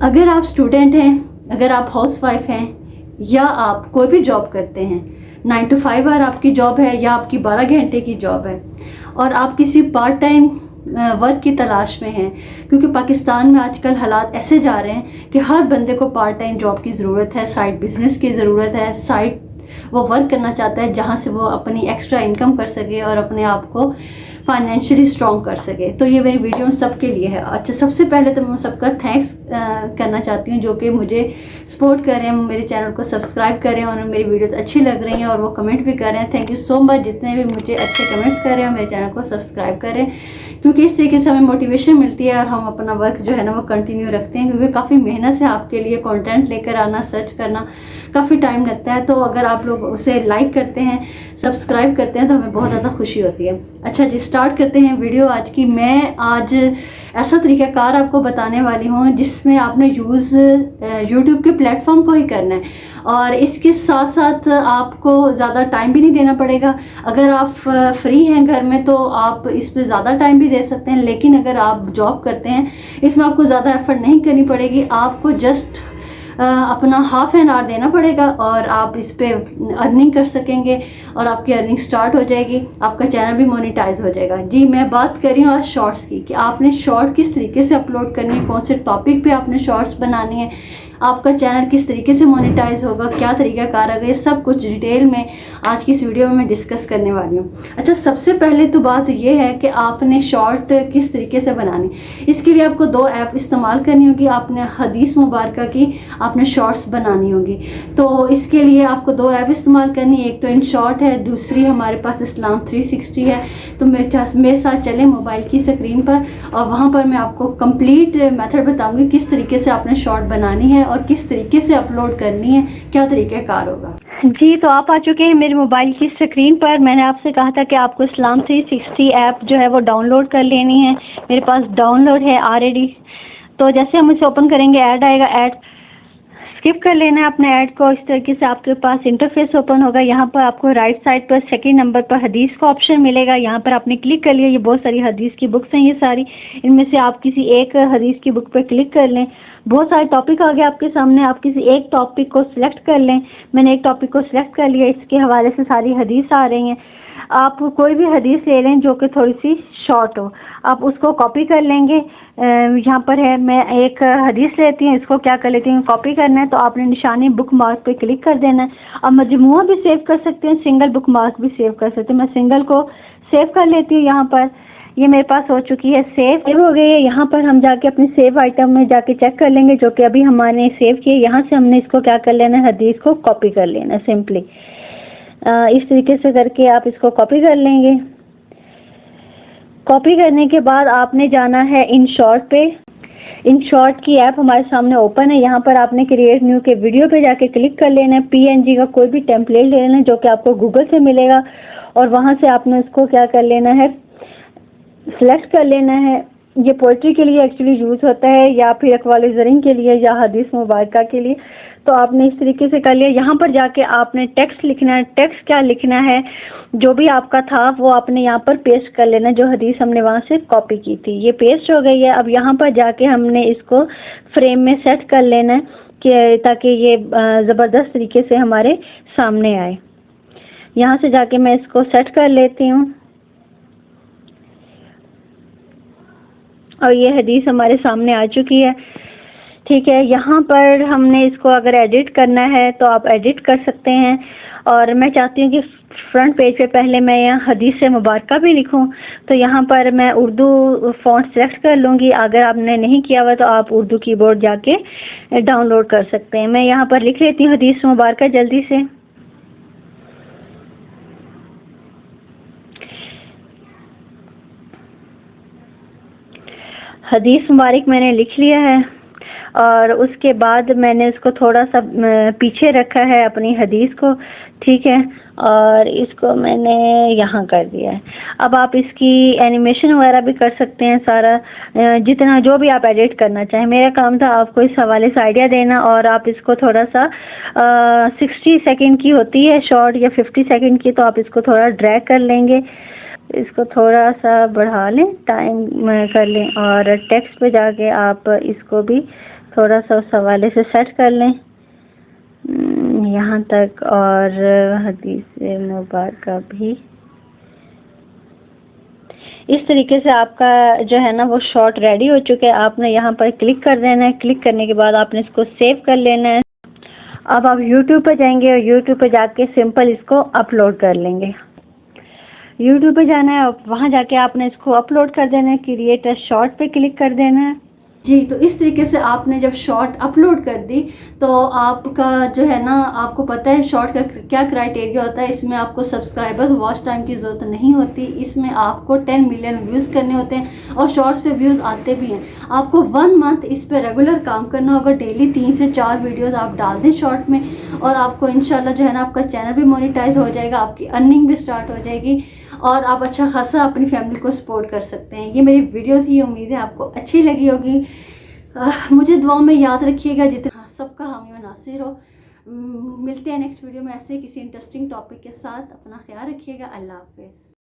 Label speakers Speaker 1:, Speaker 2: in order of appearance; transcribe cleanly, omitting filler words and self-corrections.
Speaker 1: अगर आप स्टूडेंट हैं, अगर आप हाउसवाइफ हैं या आप कोई भी जॉब करते हैं, 9 to 5 आवर आपकी जॉब है या आपकी 12 घंटे की जॉब है और आप किसी पार्ट टाइम वर्क की तलाश में हैं, क्योंकि पाकिस्तान में आजकल हालात ऐसे जा रहे हैं कि हर बंदे को पार्ट टाइम जॉब की ज़रूरत है, साइड बिजनेस की ज़रूरत है, साइड वो वर्क करना चाहता है जहाँ से वो अपनी एक्स्ट्रा इनकम कर सके और अपने आप को फाइनेंशियली स्ट्रॉन्ग कर सके। तो ये मेरी वीडियो उन सबके लिए है। अच्छा, सबसे पहले तो मैं सबका थैंक्स करना चाहती हूँ जो कि मुझे सपोर्ट कर रहे हैं, मेरे चैनल को सब्सक्राइब करें और मेरी वीडियोस अच्छी लग रही हैं और वो कमेंट भी कर रहे हैं। थैंक यू सो मच जितने भी मुझे अच्छे कमेंट्स कर रहे हैं, मेरे चैनल को सब्सक्राइब करें, क्योंकि इस तरीके से हमें मोटिवेशन मिलती है और हम अपना वर्क जो है ना वो कंटिन्यू रखते हैं, क्योंकि काफ़ी मेहनत से आपके लिए कंटेंट लेकर आना, सर्च करना काफ़ी टाइम लगता है। तो अगर आप लोग उसे लाइक करते हैं, सब्सक्राइब करते हैं तो हमें बहुत ज़्यादा खुशी होती है। अच्छा जी, स्टार्ट करते हैं वीडियो आज की। मैं आज ऐसा तरीक़ाकार आपको बताने वाली हूँ जिसमें आपने यूज़ यूट्यूब के प्लेटफॉर्म को ही करना है और इसके साथ साथ आपको ज़्यादा टाइम भी नहीं देना पड़ेगा। अगर आप फ्री हैं घर में तो आप इस पर ज़्यादा टाइम भी दे सकते हैं, लेकिन अगर आप जॉब करते हैं इसमें आपको ज़्यादा एफर्ट नहीं करनी पड़ेगी। आपको जस्ट अपना हाफ एन आवर देना पड़ेगा और आप इस पे अर्निंग कर सकेंगे और आपकी अर्निंग स्टार्ट हो जाएगी, आपका चैनल भी मोनेटाइज हो जाएगा। जी, मैं बात कर रही हूँ आज शॉर्ट्स की कि आपने शॉर्ट किस तरीके से अपलोड करनी है, कौन से टॉपिक पे आपने शॉर्ट्स बनानी है, आपका चैनल किस तरीके से मोनेटाइज होगा, क्या तरीका कार है, ये सब कुछ डिटेल में आज की इस वीडियो में मैं डिस्कस करने वाली हूँ। अच्छा, सबसे पहले तो बात ये है कि आपने शॉर्ट किस तरीके से बनानी। इसके लिए आपको 2 ऐप इस्तेमाल करनी होगी। आपने हदीस मुबारक की आपने शॉर्ट्स बनानी होगी, तो इसके लिए आपको 2 ऐप इस्तेमाल करनी है। एक तो InShot है, दूसरी हमारे पास इस्लाम 360 है। तो मेरे साथ चलें मोबाइल की स्क्रीन पर और वहाँ पर मैं आपको कंप्लीट मेथड बताऊँगी किस तरीके से आपने शॉर्ट बनानी है और किस तरीके से अपलोड करनी है, क्या तरीका कार होगा।
Speaker 2: जी, तो आप आ चुके हैं मेरे मोबाइल की स्क्रीन पर। मैंने आपसे कहा था कि आपको इस्लाम 360 ऐप जो है वो डाउनलोड कर लेनी है। मेरे पास डाउनलोड है ऑलरेडी। तो जैसे हम इसे ओपन करेंगे, ऐड आएगा, ऐड स्किप कर लेना है अपने ऐड को। इस तरीके से आपके पास इंटरफेस ओपन होगा। यहाँ पर आपको राइट साइड पर सेकंड नंबर पर हदीस का ऑप्शन मिलेगा। यहाँ पर आपने क्लिक कर लिया। ये बहुत सारी हदीस की बुक्स हैं, ये सारी, इनमें से आप किसी एक हदीस की बुक पर क्लिक कर लें। बहुत सारे टॉपिक आ गए आपके सामने, आप किसी एक टॉपिक को सिलेक्ट कर लें। मैंने एक टॉपिक को सिलेक्ट कर लिया, इसके हवाले से सारी हदीस आ रही हैं। आप कोई भी हदीस ले लें जो कि थोड़ी सी शॉर्ट हो, आप उसको कॉपी कर लेंगे। यहाँ पर है, मैं एक हदीस लेती हूँ, इसको क्या कर लेती हूँ, कॉपी करना है। तो आपने निशानी बुक मार्क पे क्लिक कर देना है। अब मजमूआ भी सेव कर सकते हैं, सिंगल बुक मार्क भी सेव कर सकते हैं। मैं सिंगल को सेव कर लेती हूँ। यहाँ पर ये मेरे पास हो चुकी है, सेव हो गई है। यहाँ पर हम जाके अपने सेव आइटम में जाके चेक कर लेंगे जो कि अभी हमने सेव किए। यहाँ से हमने इसको क्या कर लेना है, हदीस को कॉपी कर लेना है सिंपली। इस तरीके से करके आप इसको कॉपी कर लेंगे। कॉपी करने के बाद आपने जाना है InShot पे। InShot की ऐप हमारे सामने ओपन है। यहाँ पर आपने क्रिएट न्यू के वीडियो पे जाके क्लिक कर लेना है। PNG का कोई भी टेम्पलेट ले लेना है जो कि आपको गूगल से मिलेगा और वहाँ से आपने उसको क्या कर लेना है, सिलेक्ट कर लेना है। ये पोइट्री के लिए एक्चुअली यूज़ होता है या फिर अक़वाल ज़रीन के लिए या हदीस मुबारक के लिए। तो आपने इस तरीके से कर लिया। यहाँ पर जाके आपने टेक्स्ट लिखना है। टेक्स्ट क्या लिखना है, जो भी आपका था वो आपने यहाँ पर पेस्ट कर लेना, जो हदीस हमने वहाँ से कॉपी की थी। ये पेस्ट हो गई है। अब यहाँ पर जाके हमने इसको फ्रेम में सेट कर लेना है कि ताकि ये ज़बरदस्त तरीके से हमारे सामने आए। यहाँ से जाके मैं इसको सेट कर लेती हूँ और ये हदीस हमारे सामने आ चुकी है। ठीक है, यहाँ पर हमने इसको अगर एडिट करना है तो आप एडिट कर सकते हैं। और मैं चाहती हूँ कि फ्रंट पेज पे पहले मैं यहाँ हदीस से मुबारक भी लिखूँ, तो यहाँ पर मैं उर्दू फ़ॉन्ट सेलेक्ट कर लूँगी। अगर आपने नहीं किया हुआ तो आप उर्दू कीबोर्ड जाके डाउनलोड कर सकते हैं। मैं यहाँ पर लिख लेती हूँ हदीस मुबारक जल्दी से। हदीस मुबारक मैंने लिख लिया है और उसके बाद मैंने इसको थोड़ा सा पीछे रखा है अपनी हदीस को। ठीक है, और इसको मैंने यहाँ कर दिया है। अब आप इसकी एनिमेशन वगैरह भी कर सकते हैं, सारा जितना जो भी आप एडिट करना चाहें। मेरा काम था आपको इस हवाले से आइडिया देना। और आप इसको थोड़ा सा 60 सेकंड की होती है शॉर्ट या 50 सेकंड की, तो आप इसको थोड़ा ड्रैग कर लेंगे, इसको थोड़ा सा बढ़ा लें, टाइम कर लें और टेक्स्ट पे जाके आप इसको भी थोड़ा सा उस हवाले से सेट कर लें यहाँ तक। और हदीस मुबारक भी इस तरीके से आपका जो है ना वो शॉर्ट रेडी हो चुका है। आपने यहाँ पर क्लिक कर देना है। क्लिक करने के बाद आपने इसको सेव कर लेना है। अब आप YouTube पे जाएंगे और YouTube पे जाके सिंपल इसको अपलोड कर लेंगे। YouTube पे जाना है और वहाँ जाके आपने इसको अपलोड कर देना है। क्रिएट अ शॉर्ट पे क्लिक कर देना है।
Speaker 1: जी, तो इस तरीके से आपने जब शॉर्ट अपलोड कर दी तो आपका जो है ना, आपको पता है शॉर्ट का क्या क्राइटेरिया होता है। इसमें आपको सब्सक्राइबर वॉच टाइम की ज़रूरत नहीं होती। इसमें आपको 10 मिलियन व्यूज़ करने होते हैं और शॉर्ट्स पे व्यूज़ आते भी हैं। आपको 1 मंथ इस पे रेगुलर काम करना होगा। डेली 3 से 4 वीडियोज़ आप डाल दें शॉर्ट में और आपको इंशाल्लाह जो है ना आपका चैनल भी मोनेटाइज हो जाएगा, आपकी अर्निंग भी स्टार्ट हो जाएगी और आप अच्छा खासा अपनी फैमिली को सपोर्ट कर सकते हैं। ये मेरी वीडियो थी, उम्मीद है आपको अच्छी लगी होगी। मुझे दुआ में याद रखिएगा। जितना सबका हामी और नासिर हो। मिलते हैं नेक्स्ट वीडियो में ऐसे किसी इंटरेस्टिंग टॉपिक के साथ। अपना ख्याल रखिएगा। अल्लाह हाफिज़।